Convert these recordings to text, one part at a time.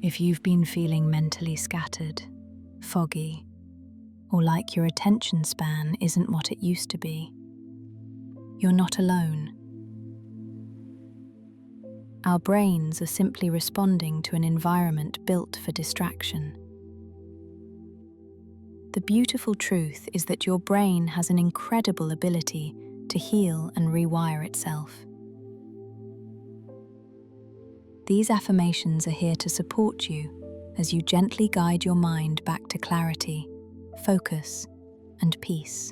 If you've been feeling mentally scattered, foggy, or like your attention span isn't what it used to be, you're not alone. Our brains are simply responding to an environment built for distraction. The beautiful truth is that your brain has an incredible ability to heal and rewire itself. These affirmations are here to support you as you gently guide your mind back to clarity, focus, and peace.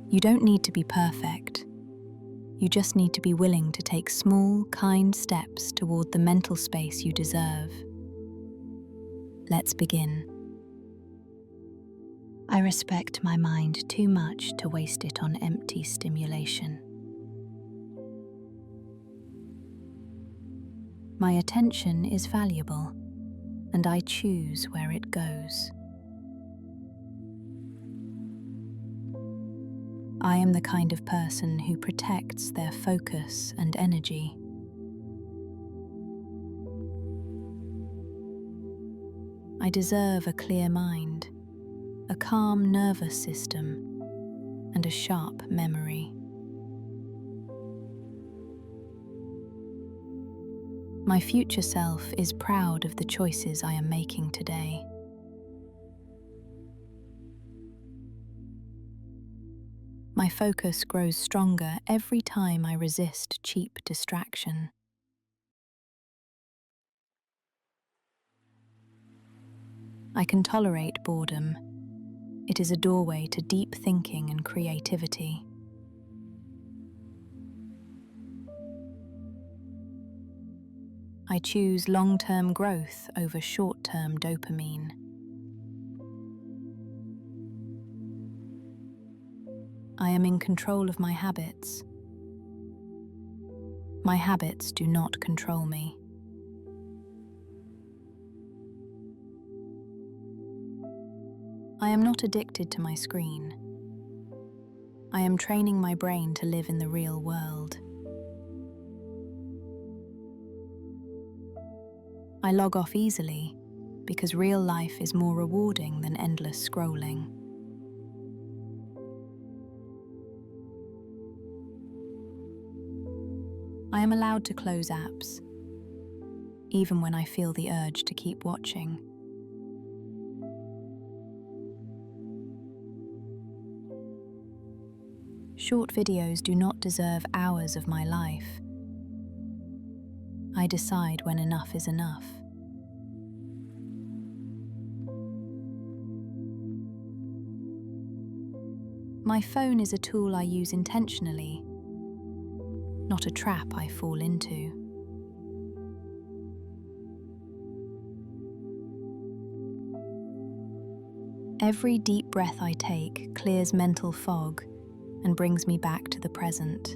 You don't need to be perfect. You just need to be willing to take small, kind steps toward the mental space you deserve. Let's begin. I respect my mind too much to waste it on empty stimulation. My attention is valuable, and I choose where it goes. I am the kind of person who protects their focus and energy. I deserve a clear mind, a calm nervous system, and a sharp memory. My future self is proud of the choices I am making today. My focus grows stronger every time I resist cheap distraction. I can tolerate boredom. It is a doorway to deep thinking and creativity. I choose long-term growth over short-term dopamine. I am in control of my habits. My habits do not control me. I am not addicted to my screen. I am training my brain to live in the real world. I log off easily because real life is more rewarding than endless scrolling. I am allowed to close apps, even when I feel the urge to keep watching. Short videos do not deserve hours of my life. I decide when enough is enough. My phone is a tool I use intentionally, not a trap I fall into. Every deep breath I take clears mental fog and brings me back to the present.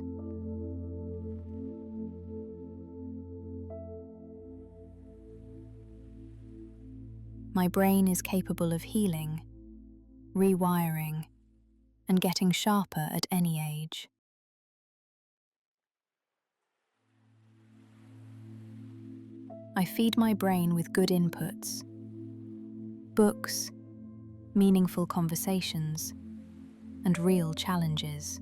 My brain is capable of healing, rewiring, and getting sharper at any age. I feed my brain with good inputs, books, meaningful conversations, and real challenges.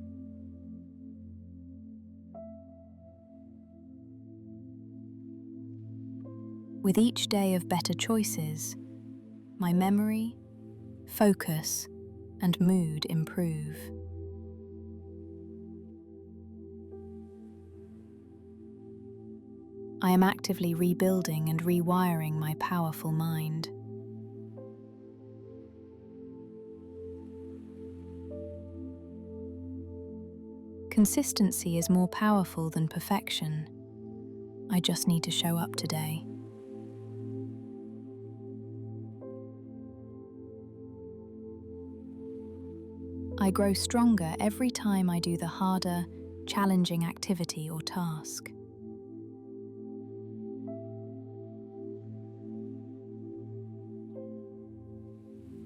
With each day of better choices, my memory, focus, and mood improve. I am actively rebuilding and rewiring my powerful mind. Consistency is more powerful than perfection. I just need to show up today. I grow stronger every time I do the harder, challenging activity or task.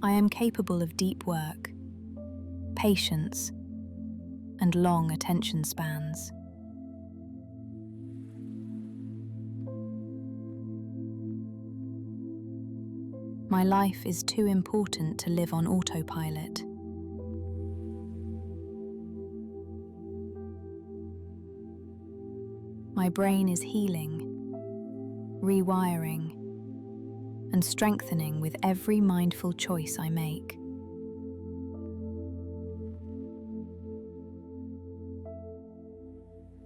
I am capable of deep work, patience, and long attention spans. My life is too important to live on autopilot. My brain is healing, rewiring, and strengthening with every mindful choice I make.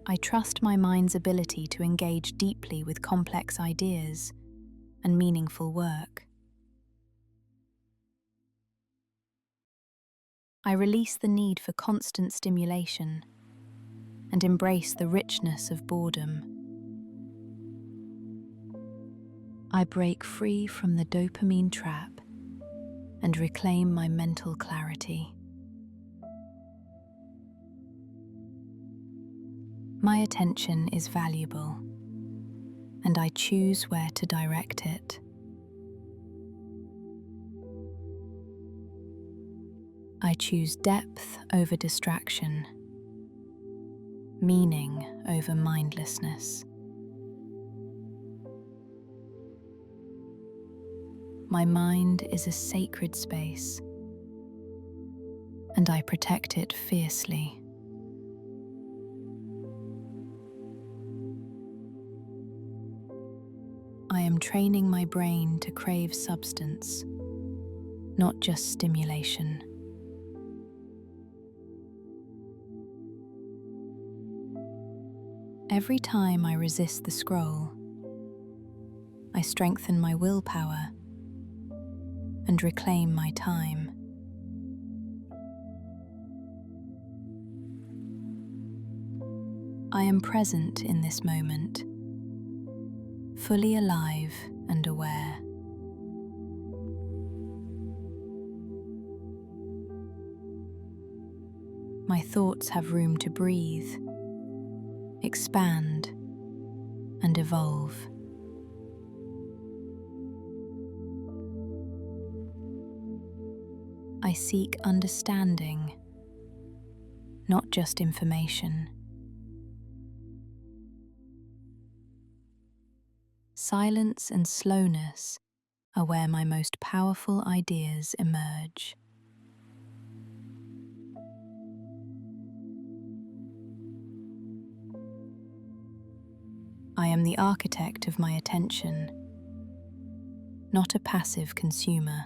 I trust my mind's ability to engage deeply with complex ideas and meaningful work. I release the need for constant stimulation and embrace the richness of boredom. I break free from the dopamine trap and reclaim my mental clarity. My attention is valuable, and I choose where to direct it. I choose depth over distraction, meaning over mindlessness. My mind is a sacred space, and I protect it fiercely. I am training my brain to crave substance, not just stimulation. Every time I resist the scroll, I strengthen my willpower and reclaim my time. I am present in this moment, fully alive and aware. My thoughts have room to breathe, expand, and evolve. I seek understanding, not just information. Silence and slowness are where my most powerful ideas emerge. I am the architect of my attention, not a passive consumer.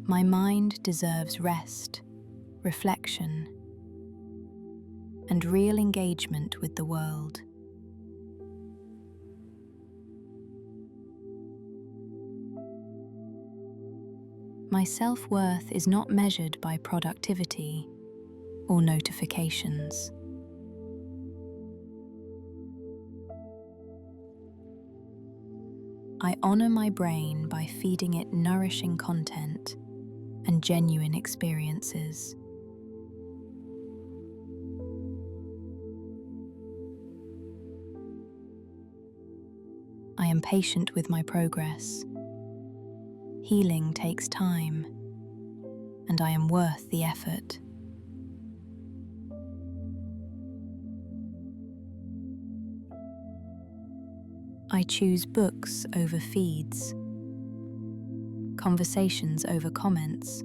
My mind deserves rest, reflection, and real engagement with the world. My self-worth is not measured by productivity or notifications. I honor my brain by feeding it nourishing content and genuine experiences. I am patient with my progress. Healing takes time, and I am worth the effort. I choose books over feeds, conversations over comments,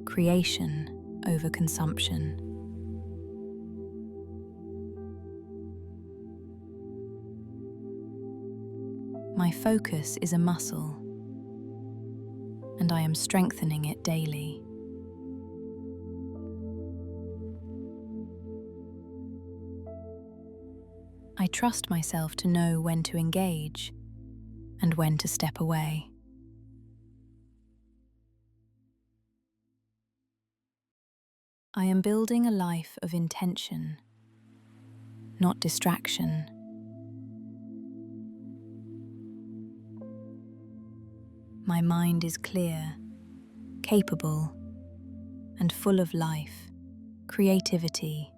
creation over consumption. My focus is a muscle, and I am strengthening it daily. I trust myself to know when to engage and when to step away. I am building a life of intention, not distraction. My mind is clear, capable, and full of life, creativity,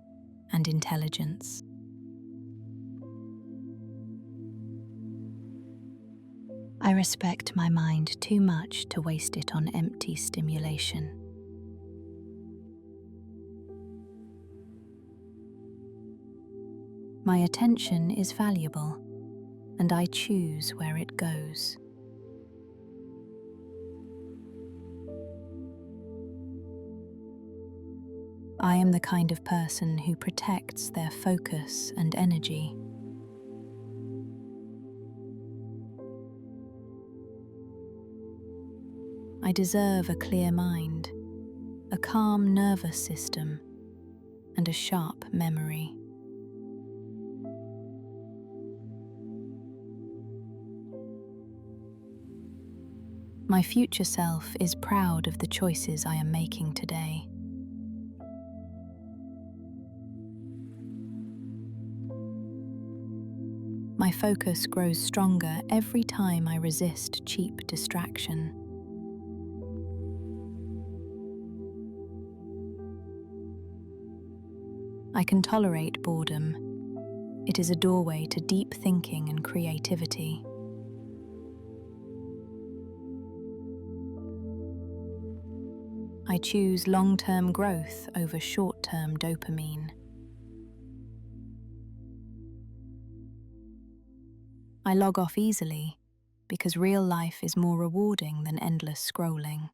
and intelligence. I respect my mind too much to waste it on empty stimulation. My attention is valuable, and I choose where it goes. I am the kind of person who protects their focus and energy. I deserve a clear mind, a calm nervous system, and a sharp memory. My future self is proud of the choices I am making today. My focus grows stronger every time I resist cheap distraction. I can tolerate boredom. It is a doorway to deep thinking and creativity. I choose long-term growth over short-term dopamine. I log off easily because real life is more rewarding than endless scrolling.